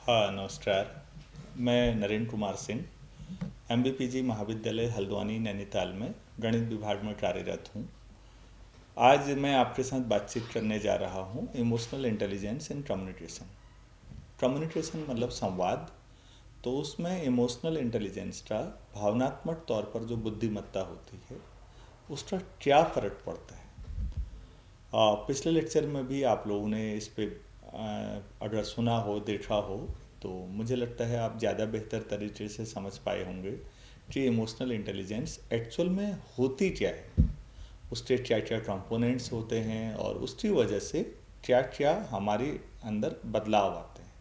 हाँ, नमस्कार। मैं नरेंद्र कुमार सिंह एमबीपीजी महाविद्यालय हल्द्वानी नैनीताल में गणित विभाग में कार्यरत हूँ। आज मैं आपके साथ बातचीत करने जा रहा हूँ emotional intelligence in communication. Communication मतलब संवाद, तो उसमें इमोशनल इंटेलिजेंस का भावनात्मक तौर पर जो बुद्धिमत्ता होती है उसका क्या फ़र्क पड़ता है। पिछले लेक्चर में भी आप लोगों ने इस पे अगर सुना हो देखा हो तो मुझे लगता है आप ज़्यादा बेहतर तरीके से समझ पाए होंगे कि इमोशनल इंटेलिजेंस एक्चुअल में होती क्या है, उसके क्या क्या कंपोनेंट्स होते हैं और उसकी वजह से क्या क्या हमारे अंदर बदलाव आते हैं,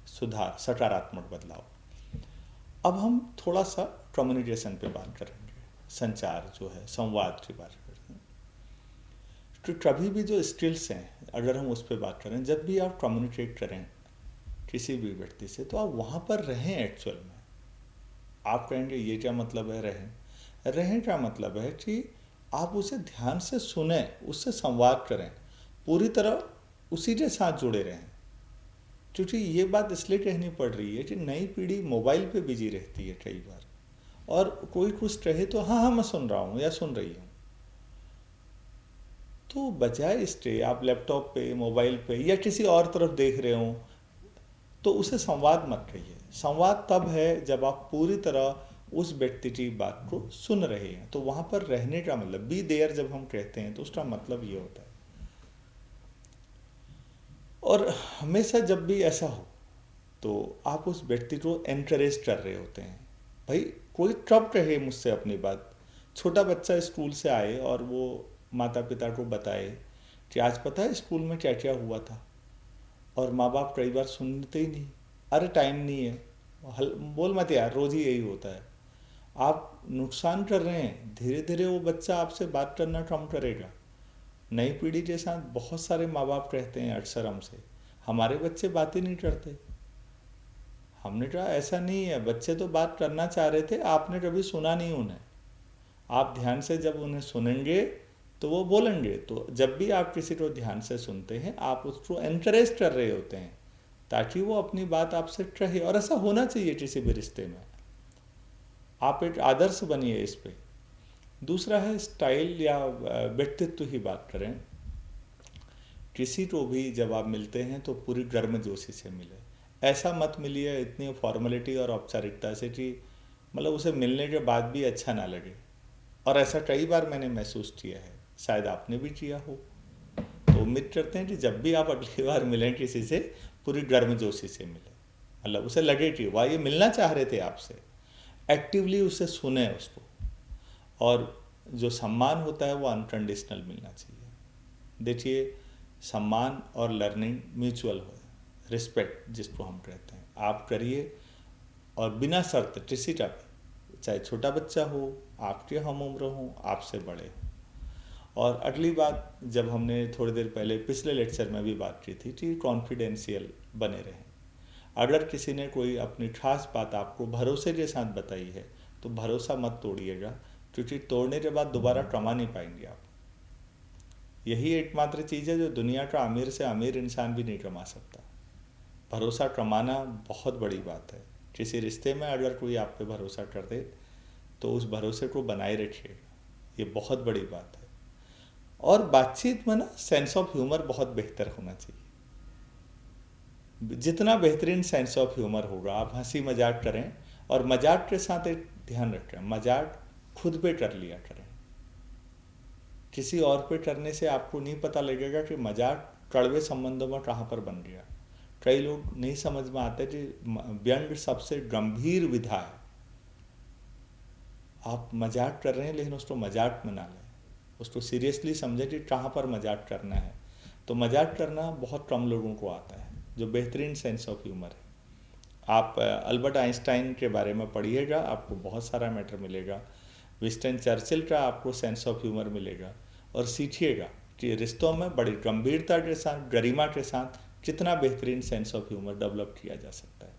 सुधार, सकारात्मक बदलाव। अब हम थोड़ा सा कम्युनिकेशन पे बात करेंगे, संचार जो है, संवाद की बात करते हैं। तो कभी भी जो स्किल्स हैं, अगर हम उस पर बात करें, जब भी आप कम्युनिकेट करें किसी भी व्यक्ति से तो आप वहाँ पर रहें। एक्चुअल में आप कहेंगे ये क्या मतलब है रहें? रहें का मतलब है कि आप उसे ध्यान से सुने, उससे संवाद करें, पूरी तरह उसी के साथ जुड़े रहें। क्योंकि ये बात इसलिए कहनी पड़ रही है कि नई पीढ़ी मोबाइल पे बिजी रहती है कई बार, और कोई कुछ कहे तो हाँ हाँ मैं सुन रहा हूँ या सुन रही हूँ। तो बजाय इसके आप लैपटॉप पे, मोबाइल पे या किसी और तरफ देख रहे हो तो उसे संवाद मत कहिए। संवाद तब है जब आप पूरी तरह उस व्यक्ति की बात को सुन रहे हैं। तो वहाँ पर रहने का मतलब, बी देयर जब हम कहते हैं तो उसका मतलब ये होता है। और हमेशा जब भी ऐसा हो तो आप उस व्यक्ति को एनकरेज कर रहे होते हैं। भाई कोई कब कहे मुझसे अपनी बात। छोटा बच्चा स्कूल से आए और वो माता पिता को बताए कि आज पता है स्कूल में क्या क्या हुआ था, और माँ बाप कई बार सुनते ही नहीं। अरे टाइम नहीं है, बोल मत यार, रोज ही यही होता है। आप नुकसान कर रहे हैं। धीरे धीरे वो बच्चा आपसे बात करना कम करेगा। नई पीढ़ी के साथ बहुत सारे माँ बाप कहते हैं अक्सर हमसे, हमारे बच्चे बात ही नहीं करते। हमने कहा ऐसा नहीं है, बच्चे तो बात करना चाह रहे थे, आपने कभी सुना नहीं उन्हें। आप ध्यान से जब उन्हें सुनेंगे तो वो बोलेंगे। तो जब भी आप किसी को ध्यान से सुनते हैं आप उसको एनकरेज कर रहे होते हैं ताकि वो अपनी बात आपसे कहे। और ऐसा होना चाहिए किसी भी रिश्ते में। आप एक आदर्श बनिए इस पे। दूसरा है स्टाइल या व्यक्तित्व की बात करें। किसी को भी जब आप मिलते हैं तो पूरी गर्मजोशी से मिले। ऐसा मत मिलिए इतनी फॉर्मेलिटी और औपचारिकता से कि मतलब उसे मिलने के बाद भी अच्छा ना लगे। और ऐसा कई बार मैंने महसूस किया है, शायद आपने भी किया हो। तो उम्मीद करते हैं कि जब भी आप अगली बार मिलें किसी से, पूरी गर्मजोशी से मिलें। मतलब उसे लगे कि वाह ये मिलना चाह रहे थे आपसे। एक्टिवली उसे सुने उसको। और जो सम्मान होता है वो अनकंडीशनल मिलना चाहिए। देखिए, सम्मान और लर्निंग म्यूचुअल हो, रिस्पेक्ट जिसको हम कहते हैं, आप करिए और बिना शर्त किसी का भी, चाहे छोटा बच्चा हो, आपके हम उम्र हो, आपसे बड़े हो। और अगली बात, जब हमने थोड़ी देर पहले पिछले लेक्चर में भी बात की थी कि कॉन्फिडेंशियल बने रहें। अगर किसी ने कोई अपनी खास बात आपको भरोसे के साथ बताई है तो भरोसा मत तोड़िएगा, क्योंकि तोड़ने के बाद दोबारा कमा नहीं पाएंगे आप। यही एकमात्र चीज़ है जो दुनिया का अमीर से अमीर इंसान भी नहीं कमा सकता। भरोसा कमाना बहुत बड़ी बात है। किसी रिश्ते में अगर कोई आप पे भरोसा कर दे तो उस भरोसे को बनाए रखिएगा, ये बहुत बड़ी बात है। और बातचीत में ना सेंस ऑफ ह्यूमर बहुत बेहतर होना चाहिए। जितना बेहतरीन सेंस ऑफ ह्यूमर होगा, आप हंसी मजाक करें। और मजाक के साथ एक ध्यान रखें, मजाक खुद पे कर लिया करें। किसी और पे करने से आपको नहीं पता लगेगा कि मजाक कड़वे संबंधों में कहाँ पर बन गया। कई लोग नहीं समझ में आते कि व्यंग सबसे गंभीर विधा है। आप मजाक कर रहे हैं लेकिन उसको मजाक में ना लें, उसको सीरियसली समझें कि कहाँ पर मजाक करना है। तो मजाक करना बहुत कम लोगों को आता है, जो बेहतरीन सेंस ऑफ ह्यूमर है। आप अल्बर्ट आइंस्टाइन के बारे में पढ़िएगा, आपको बहुत सारा मैटर मिलेगा। विंस्टन चर्चिल का आपको सेंस ऑफ ह्यूमर मिलेगा। और सीखिएगा कि रिश्तों में बड़ी गंभीरता के साथ, गरिमा के साथ कितना बेहतरीन सेंस ऑफ ह्यूमर डेवलप किया जा सकता है।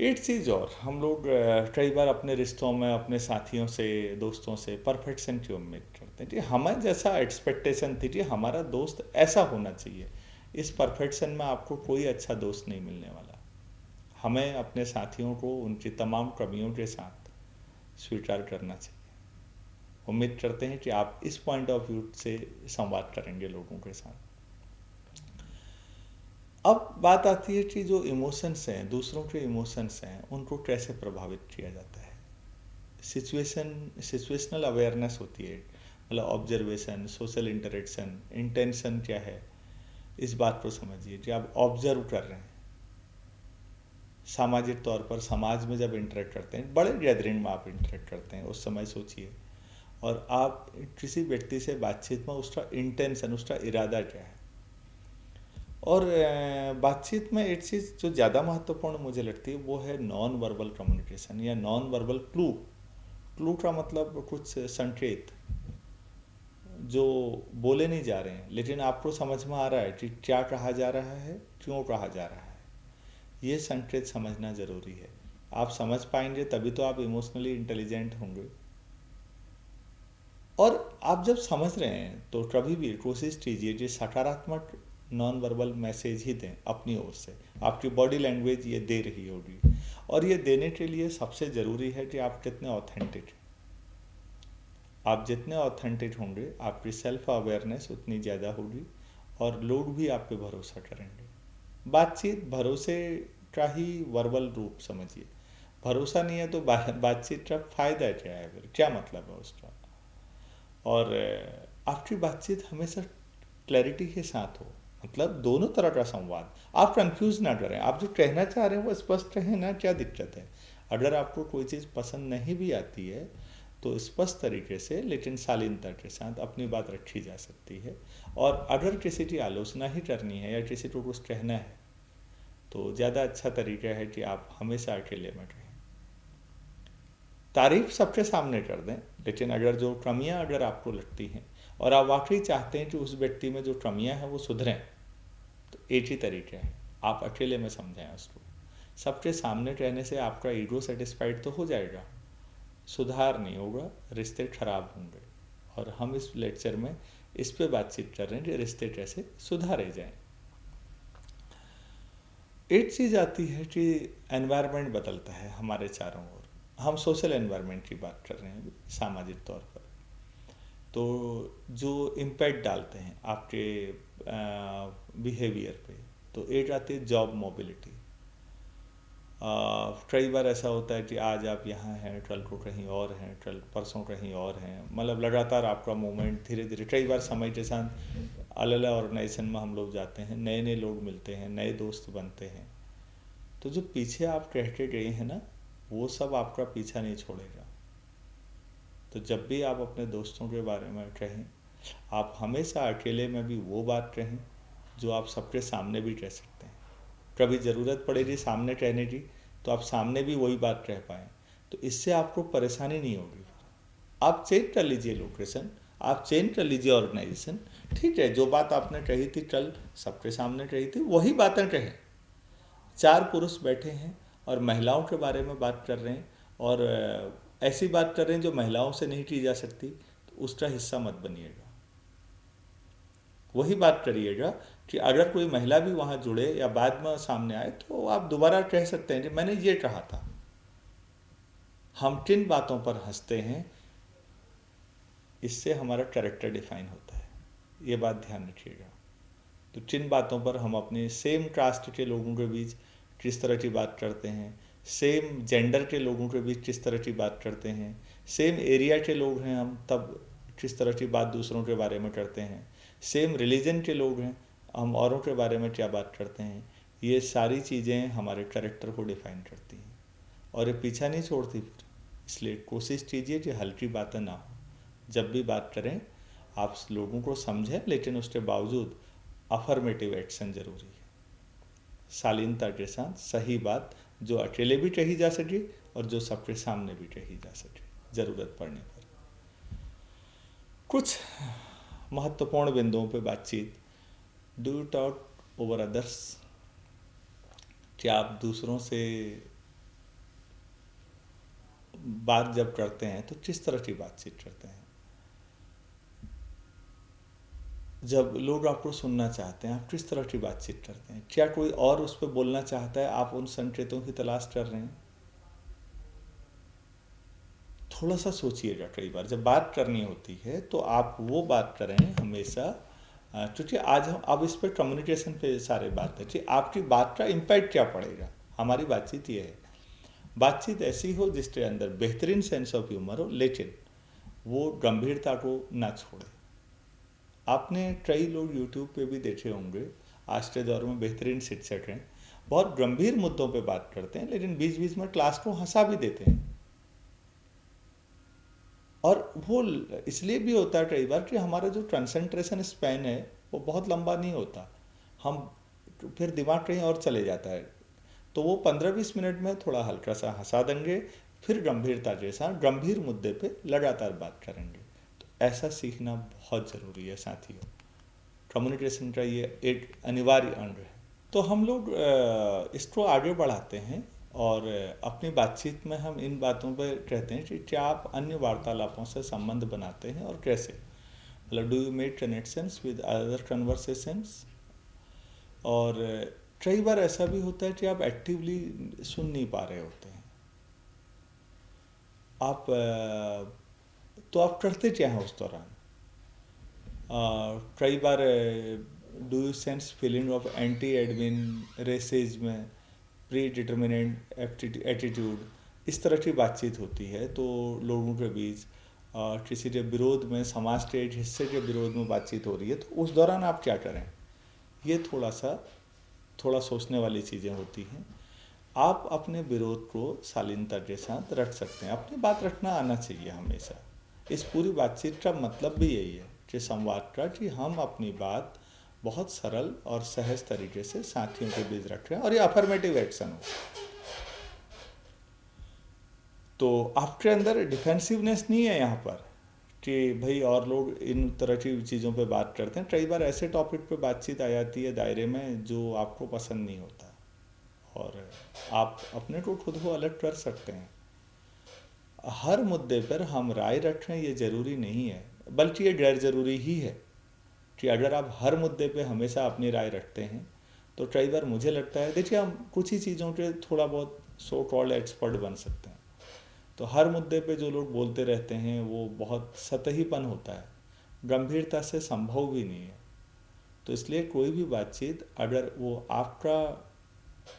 एक चीज़ और, हम लोग कई बार अपने रिश्तों में अपने साथियों से, दोस्तों से परफेक्शन की उम्मीद करते हैं कि हमें जैसा एक्सपेक्टेशन थी कि हमारा दोस्त ऐसा होना चाहिए, इस परफेक्शन में आपको कोई अच्छा दोस्त नहीं मिलने वाला। हमें अपने साथियों को उनकी तमाम कमियों के साथ स्वीकार करना चाहिए। उम्मीद करते हैं कि आप इस पॉइंट ऑफ व्यू से संवाद करेंगे लोगों के साथ। अब बात आती है कि जो इमोशंस हैं, दूसरों के इमोशंस हैं, उनको कैसे प्रभावित किया जाता है। सिचुएशनल अवेयरनेस होती है, मतलब ऑब्जर्वेशन, सोशल इंटरेक्शन, इंटेंशन क्या है, इस बात को समझिए कि आप ऑब्जर्व कर रहे हैं। सामाजिक तौर पर समाज में जब इंटरेक्ट करते हैं, बड़े गैदरिंग में आप इंटरेक्ट करते हैं, उस समय सोचिए, और आप किसी व्यक्ति से बातचीत में उसका इंटेंशन, उसका इरादा क्या है। और बातचीत में एक चीज़ जो ज़्यादा महत्वपूर्ण मुझे लगती है वो है नॉन वर्बल कम्युनिकेशन या नॉन वर्बल क्लू। क्लू का मतलब कुछ संकेत जो बोले नहीं जा रहे हैं लेकिन आपको समझ में आ रहा है कि क्या कहा जा रहा है, क्यों कहा जा रहा है। ये संकेत समझना ज़रूरी है। आप समझ पाएंगे तभी तो आप इमोशनली इंटेलिजेंट होंगे। और आप जब समझ रहे हैं तो कभी भी कोशिश कीजिए कि सकारात्मक नॉन वर्बल मैसेज ही दें अपनी ओर से। आपकी बॉडी लैंग्वेज ये दे रही होगी, और ये देने के लिए सबसे ज़रूरी है कि आप कितने ऑथेंटिक हैं। आप जितने ऑथेंटिक होंगे आपकी सेल्फ अवेयरनेस उतनी ज़्यादा होगी और लोग भी आप पे भरोसा करेंगे। बातचीत भरोसे का ही वर्बल रूप समझिए। भरोसा नहीं है तो बातचीत का फ़ायदा क्या है, फिर क्या मतलब है उसका। और आपकी बातचीत हमेशा क्लैरिटी के साथ हो, मतलब दोनों तरह का संवाद। आप कंफ्यूज ना करें, आप जो कहना चाह रहे हैं वो स्पष्ट कहें ना, क्या दिक्कत है। अगर आपको कोई चीज़ पसंद नहीं भी आती है तो स्पष्ट तरीके से लेकिन शालीनता के साथ अपनी बात रखी जा सकती है। और अगर किसी की आलोचना ही करनी है या किसी को कुछ कहना है तो ज़्यादा अच्छा तरीका है कि आप हमेशा अकेले में रहें। तारीफ सबके सामने कर दें, लेकिन अगर जो कमियां अगर आपको लगती हैं और आप वाकई चाहते हैं कि उस व्यक्ति में जो कमियां हैं वो सुधरें, तो एक ही तरीका है, आप अकेले में समझें उसको। सबके सामने कहने से आपका ईगो सेटिस्फाइड तो हो जाएगा, सुधार नहीं होगा, रिश्ते खराब होंगे। और हम इस लेक्चर में इस पे बातचीत कर रहे हैं कि रिश्ते कैसे सुधारे जाएं। एक चीज़ आती है कि एनवायरनमेंट बदलता है हमारे चारों ओर। हम सोशल एनवायरनमेंट की बात कर रहे हैं सामाजिक तौर पर। तो जो इम्पैक्ट डालते हैं आपके बिहेवियर पे, तो एक आती है जॉब मोबिलिटी। कई बार ऐसा होता है कि आज आप यहाँ हैं, कल को कहीं और हैं, कल परसों कहीं और हैं, मतलब लगातार आपका मूवमेंट धीरे धीरे, कई बार समय के साथ अलग अलग ऑर्गेनाइजेशन में हम लोग जाते हैं, नए नए लोग मिलते हैं, नए दोस्त बनते हैं। तो जो पीछे आप कह के गए हैं ना, वो सब आपका पीछा नहीं छोड़ेगा। तो जब भी आप अपने दोस्तों के बारे में कहें, आप हमेशा अकेले में भी वो बात कहें जो आप सबके सामने भी कह सकते हैं। कभी ज़रूरत पड़ेगी सामने कहने की तो आप सामने भी वही बात कह पाएँ, तो इससे आपको परेशानी नहीं होगी। आप चेंज कर लीजिए लोकेशन, आप चेंज कर लीजिए ऑर्गेनाइजेशन। ठीक है, जो बात आपने कही थी कल सबके सामने कही थी, वही बातें कहें। 4 पुरुष बैठे हैं और महिलाओं के बारे में बात कर रहे हैं, और ऐसी बात कर रहे हैं जो महिलाओं से नहीं की जा सकती, तो उसका हिस्सा मत बनिएगा। वही बात करिएगा कि अगर कोई महिला भी वहाँ जुड़े या बाद में सामने आए तो आप दोबारा कह सकते हैं कि मैंने ये कहा था। हम किन बातों पर हंसते हैं, इससे हमारा कैरेक्टर डिफाइन होता है, ये बात ध्यान रखिएगा। तो किन बातों पर हम अपने सेम कास्ट के लोगों के बीच किस तरह की बात करते हैं, सेम जेंडर के लोगों के बीच किस तरह की बात करते हैं, सेम एरिया के लोग हैं हम तब किस तरह की बात दूसरों के बारे में करते हैं, सेम रिलीजन के लोग हैं हम औरों के बारे में क्या बात करते हैं। ये सारी चीज़ें हमारे कैरेक्टर को डिफाइन करती हैं और ये पीछा नहीं छोड़ती फिर। इसलिए कोशिश कीजिए कि हल्की बातें ना हो। जब भी बात करें आप लोगों को समझें, लेकिन उसके बावजूद अफर्मेटिव एक्शन जरूरी है। शालीनता के साथ सही बात जो अकेले भी कही जा सके और जो सबके सामने भी कही जा सके ज़रूरत पड़ने पर। कुछ महत्वपूर्ण बिंदुओं पे बातचीत। Do you talk over others? क्या आप दूसरों से बात जब करते हैं तो किस तरह की बातचीत करते हैं? जब लोग आपको सुनना चाहते हैं, आप किस तरह की बातचीत करते हैं? क्या कोई और उस पर बोलना चाहता है, आप उन संकेतों की तलाश कर रहे हैं? थोड़ा सा सोचिएगा, कई बार जब बात करनी होती है तो आप वो बात करें हमेशा, क्योंकि आज हम अब इस पर कम्युनिकेशन पे सारे बात है कि आपकी बात का इम्पैक्ट क्या पड़ेगा। हमारी बातचीत ये है, बातचीत ऐसी हो जिसके अंदर बेहतरीन सेंस ऑफ ह्यूमर हो, लेकिन वो गंभीरता को ना छोड़े। आपने कई लोग यूट्यूब पे भी देखे होंगे, आज के दौर में बेहतरीन शिक्षक हैं, बहुत गंभीर मुद्दों पे बात करते हैं, लेकिन बीच बीच में क्लास को हंसा भी देते हैं। और वो इसलिए भी होता है कई बार कि हमारा जो कंसंट्रेशन स्पैन है वो बहुत लंबा नहीं होता, हम फिर दिमाग कहीं और चले जाता है। तो वो 15-20 मिनट में थोड़ा हल्का सा हंसा देंगे, फिर गंभीरता के साथ गंभीर मुद्दे पे लगातार बात करेंगे। तो ऐसा सीखना बहुत ज़रूरी है साथियों, कम्युनिकेशन का ये एक अनिवार्य अंग है। तो हम लोग इसको आगे बढ़ाते हैं और अपनी बातचीत में हम इन बातों पर कहते हैं कि क्या आप अन्य वार्तालापों से संबंध बनाते हैं और कैसे, मतलब do you make connections with other conversations. और कई बार ऐसा भी होता है कि आप एक्टिवली सुन नहीं पा रहे होते हैं, आप तो आप करते क्या हैं उस दौरान? कई बार do you sense feeling of anti admin, racism, pre determinant attitude, इस तरह की बातचीत होती है तो लोगों के बीच किसी के विरोध में, समाज के एक हिस्से के विरोध में बातचीत हो रही है, तो उस दौरान आप क्या करें? ये थोड़ा सोचने वाली चीज़ें होती हैं। आप अपने विरोध को शालीनता के साथ रख सकते हैं, अपनी बात रखना आना चाहिए हमेशा। इस पूरी बातचीत का मतलब भी यही है कि संवाद का, कि हम अपनी बात बहुत सरल और सहज तरीके से साथियों के बीच रखें और ये अफर्मेटिव एक्शन हो। तो आपके अंदर डिफेंसिवनेस नहीं है यहाँ पर कि भाई और लोग इन तरह की चीज़ों पे बात करते हैं। कई बार ऐसे टॉपिक पे बातचीत आ जाती है दायरे में जो आपको पसंद नहीं होता, और आप अपने को खुद को अलग कर सकते हैं। हर मुद्दे पर हम राय रखें ये ज़रूरी नहीं है, बल्कि ये गैर ज़रूरी ही है कि अगर आप हर मुद्दे पे हमेशा अपनी राय रखते हैं तो कई बार मुझे लगता है, देखिए हम कुछ ही चीज़ों के थोड़ा बहुत सो कॉल्ड एक्सपर्ट बन सकते हैं, तो हर मुद्दे पे जो लोग बोलते रहते हैं वो बहुत सतहीपन होता है, गंभीरता से संभव भी नहीं है। तो इसलिए कोई भी बातचीत अगर वो आपका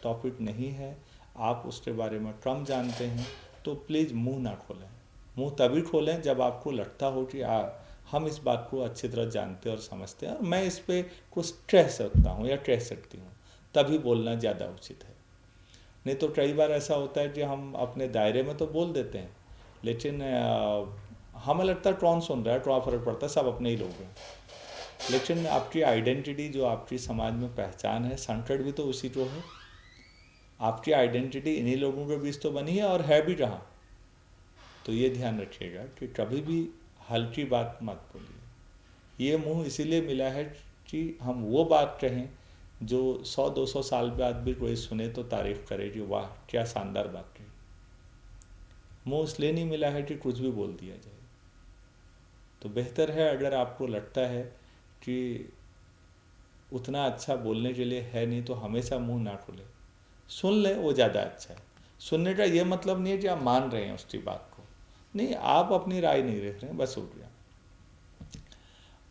टॉपिक नहीं है, आप उसके बारे में कम जानते हैं, तो प्लीज़ मुंह ना खोलें। मुंह तभी खोलें जब आपको लगता हो कि हम इस बात को अच्छी तरह जानते और समझते हैं और मैं इस पर कुछ कह सकता हूँ या कह सकती हूँ, तभी बोलना ज़्यादा उचित है। नहीं तो कई बार ऐसा होता है कि हम अपने दायरे में तो बोल देते हैं, लेकिन हमें लगता है कौन सुन रहा है, कौन फर्क पड़ता है, सब अपने ही लोग हैं। लेकिन आपकी आइडेंटिटी, जो आपकी समाज में पहचान है, संकट भी तो उसी को है। आपकी आइडेंटिटी इन्हीं लोगों के बीच तो बनी है और है भी कहाँ। तो ये ध्यान रखिएगा कि कभी भी हल्की बात मत बोलिए। ये मुंह इसीलिए मिला है कि हम वो बात कहें जो 100-200 साल बाद भी कोई सुने तो तारीफ करे कि वाह क्या शानदार बात कही। मुंह इसलिए नहीं मिला है कि कुछ भी बोल दिया जाए। तो बेहतर है, अगर आपको लगता है कि उतना अच्छा बोलने के लिए है नहीं, तो हमेशा मुंह ना खोले, सुन लें, वो ज़्यादा अच्छा है। सुनने का ये मतलब नहीं है कि आप मान रहे हैं उसकी बात को, नहीं, आप अपनी राय नहीं रख रहे हैं, बस हो गया।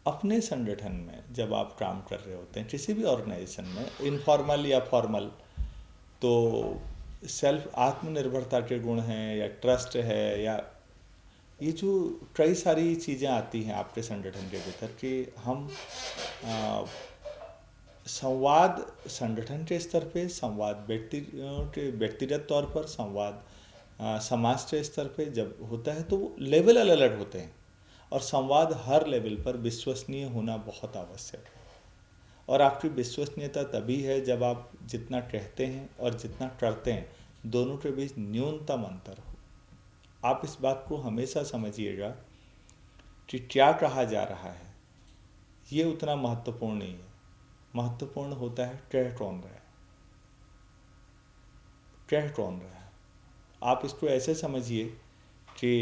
अपने संगठन में जब आप काम कर रहे होते हैं, किसी भी ऑर्गेनाइजेशन में, इनफॉर्मल या फॉर्मल, तो सेल्फ आत्मनिर्भरता के गुण हैं या ट्रस्ट है, या ये जो कई सारी चीज़ें आती हैं आपके संगठन के भीतर कि हम संवाद संगठन के स्तर पे, संवाद के व्यक्तिगत तौर पर, संवाद समाज के स्तर पे जब होता है तो वो लेवल अलग अलग होते हैं, और संवाद हर लेवल पर विश्वसनीय होना बहुत आवश्यक है। और आपकी विश्वसनीयता तभी है जब आप जितना कहते हैं और जितना करते हैं दोनों के बीच न्यूनतम अंतर हो। आप इस बात को हमेशा समझिएगा कि क्या कहा जा रहा है ये उतना महत्वपूर्ण नहीं है, महत्वपूर्ण होता है कह कौन रहा है, कह कौन रहा है। आप इसको ऐसे समझिए कि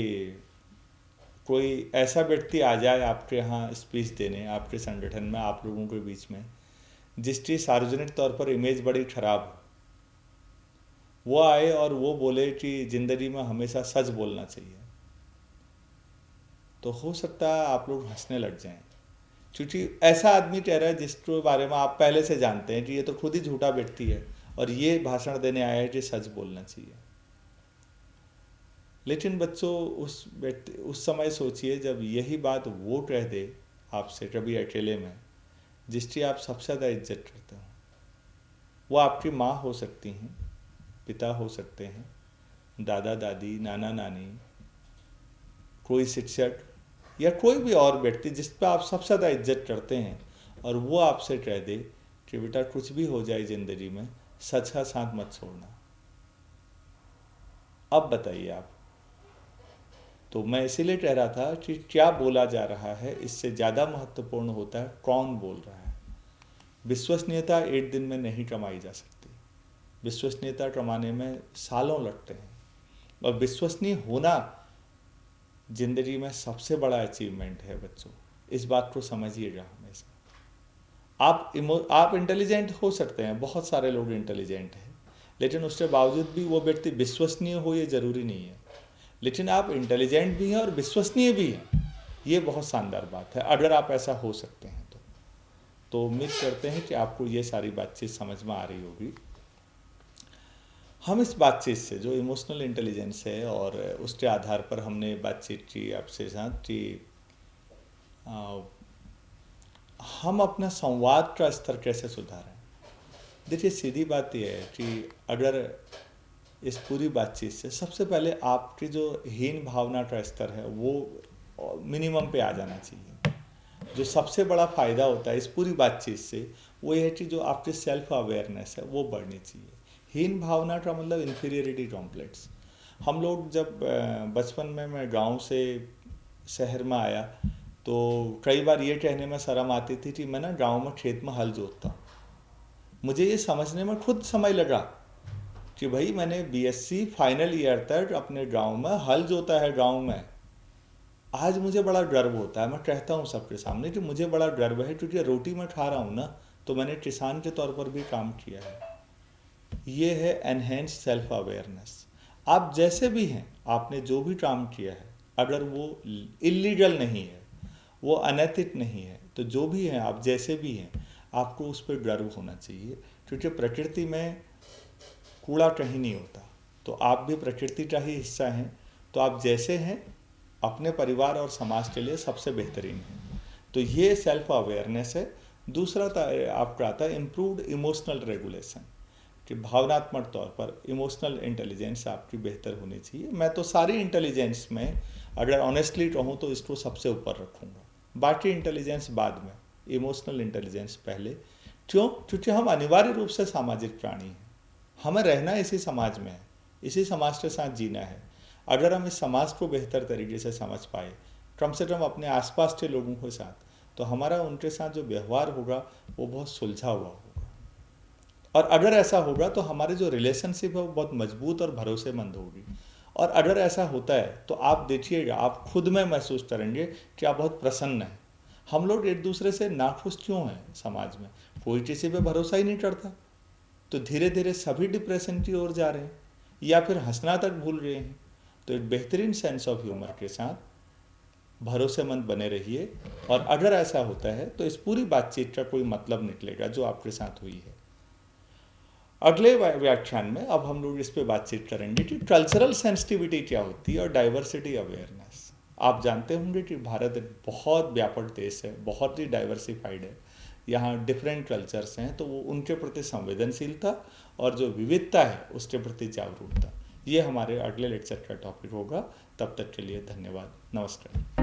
कोई ऐसा व्यक्ति आ जाए आपके यहाँ स्पीच देने, आपके संगठन में, आप लोगों के बीच में, जिसकी सार्वजनिक तौर पर इमेज बड़ी खराब हो, वो आए और वो बोले कि ज़िंदगी में हमेशा सच बोलना चाहिए, तो हो सकता है आप लोग हंसने लग जाएं, क्योंकि ऐसा आदमी कह रहा है जिसके बारे में आप पहले से जानते हैं कि ये तो खुद ही झूठा व्यक्ति है और ये भाषण देने आया है कि सच बोलना चाहिए। लेकिन बच्चों, उस समय सोचिए जब यही बात वो कह दे आपसे कभी अकेले में, जिसकी आप सबसे ज़्यादा इज्जत करते हो। वो आपकी माँ हो सकती हैं, पिता हो सकते हैं, दादा दादी, नाना नानी, कोई शिक्षक या कोई भी और व्यक्ति जिस पर आप सबसे ज़्यादा इज्जत करते हैं, और वो आपसे कह दे कि बेटा कुछ भी हो जाए ज़िंदगी में, सच का साथ मत छोड़ना। अब बताइए आप। तो मैं इसीलिए कह रहा था कि क्या बोला जा रहा है इससे ज़्यादा महत्वपूर्ण होता है कौन बोल रहा है। विश्वसनीयता एक दिन में नहीं कमाई जा सकती, विश्वसनीयता कमाने में सालों लगते हैं, और विश्वसनीय होना जिंदगी में सबसे बड़ा अचीवमेंट है बच्चों। इस बात को समझिएगा हमेशा। आप इंटेलिजेंट हो सकते हैं, बहुत सारे लोग इंटेलिजेंट हैं, लेकिन उसके बावजूद भी वो व्यक्ति विश्वसनीय हो ये ज़रूरी नहीं है। लेकिन आप इंटेलिजेंट भी हैं और विश्वसनीय भी हैं, ये बहुत शानदार बात है अगर आप ऐसा हो सकते हैं तो उम्मीद करते हैं कि आपको ये सारी बातचीत समझ में आ रही होगी। हम इस बातचीत से जो इमोशनल इंटेलिजेंस है और उसके आधार पर हमने बातचीत की आपसे साथ कि हम अपना संवाद का स्तर कैसे सुधारें। देखिए, सीधी बात यह है कि अगर इस पूरी बातचीत से सबसे पहले आपकी जो हीन भावना का स्तर है वो मिनिमम पे आ जाना चाहिए। जो सबसे बड़ा फ़ायदा होता है इस पूरी बातचीत से वो ये है कि जो आपकी सेल्फ अवेयरनेस है वो बढ़नी चाहिए। हीन भावना का मतलब इन्फीरियरिटी कॉम्प्लेक्स। हम लोग जब बचपन में मैं गांव से शहर में आया तो कई बार ये कहने में शर्म आती थी कि मैं ना गांव में खेत में हल जोतता हूँ। मुझे ये समझने में खुद समय लगा कि भाई मैंने बीएससी फाइनल ईयर तक अपने गांव में हल जोता है गांव में। आज मुझे बड़ा गर्व होता है, मैं कहता हूँ सबके सामने कि मुझे बड़ा गर्व है, क्योंकि रोटी मैं खा रहा हूँ ना, तो मैंने किसान के तौर पर भी काम किया है। ये है एनहेंस सेल्फ अवेयरनेस। आप जैसे भी हैं, आपने जो भी काम किया है, अगर वो इलीगल नहीं है, वो अनैतिक नहीं है, तो जो भी हैं आप जैसे भी हैं, आपको उस पर गर्व होना चाहिए, क्योंकि प्रकृति में कूड़ा कहीं नहीं होता। तो आप भी प्रकृति का ही हिस्सा हैं, तो आप जैसे हैं अपने परिवार और समाज के लिए सबसे बेहतरीन है। तो ये सेल्फ अवेयरनेस है। दूसरा आपका आता है इम्प्रूव्ड इमोशनल रेगुलेशन, कि भावनात्मक तौर पर इमोशनल इंटेलिजेंस आपकी बेहतर होनी चाहिए। मैं तो सारी इंटेलिजेंस में अगर ऑनेस्टली कहूँ तो इसको सबसे ऊपर रखूँगा, बाकी इंटेलिजेंस बाद में, इमोशनल इंटेलिजेंस पहले। क्यों? क्योंकि हम अनिवार्य रूप से सामाजिक प्राणी हैं, हमें रहना इसी समाज में है, इसी समाज के साथ जीना है। अगर हम इस समाज को बेहतर तरीके से समझ पाए, कम से कम अपने आसपास के लोगों के साथ, तो हमारा उनके साथ जो व्यवहार होगा वो बहुत सुलझा हुआ होगा। और अगर ऐसा होगा तो हमारे जो रिलेशनशिप है वो बहुत मजबूत और भरोसेमंद होगी। और अगर ऐसा होता है तो आप देखिएगा, आप खुद में महसूस करेंगे कि आप बहुत प्रसन्न हैं। हम लोग एक दूसरे से नाखुश क्यों हैं समाज में? कोई किसी पे भरोसा ही नहीं करता, तो धीरे धीरे सभी डिप्रेशन की ओर जा रहे हैं या फिर हंसना तक भूल रहे हैं। तो एक बेहतरीन सेंस ऑफ ह्यूमर के साथ भरोसेमंद बने रहिए। और अगर ऐसा होता है तो इस पूरी बातचीत का कोई मतलब निकलेगा जो आपके साथ हुई है। अगले व्याख्यान में अब हम लोग इस पे बातचीत करेंगे कि कल्चरल सेंसिटिविटी क्या होती है और डाइवर्सिटी अवेयरनेस। आप जानते होंगे कि भारत एक बहुत व्यापक देश है, बहुत ही डाइवर्सिफाइड है, यहाँ डिफरेंट कल्चर्स हैं, तो वो उनके प्रति संवेदनशीलता और जो विविधता है उसके प्रति जागरूकता, ये हमारे अगले लेक्चर का टॉपिक होगा। तब तक के लिए धन्यवाद, नमस्कार।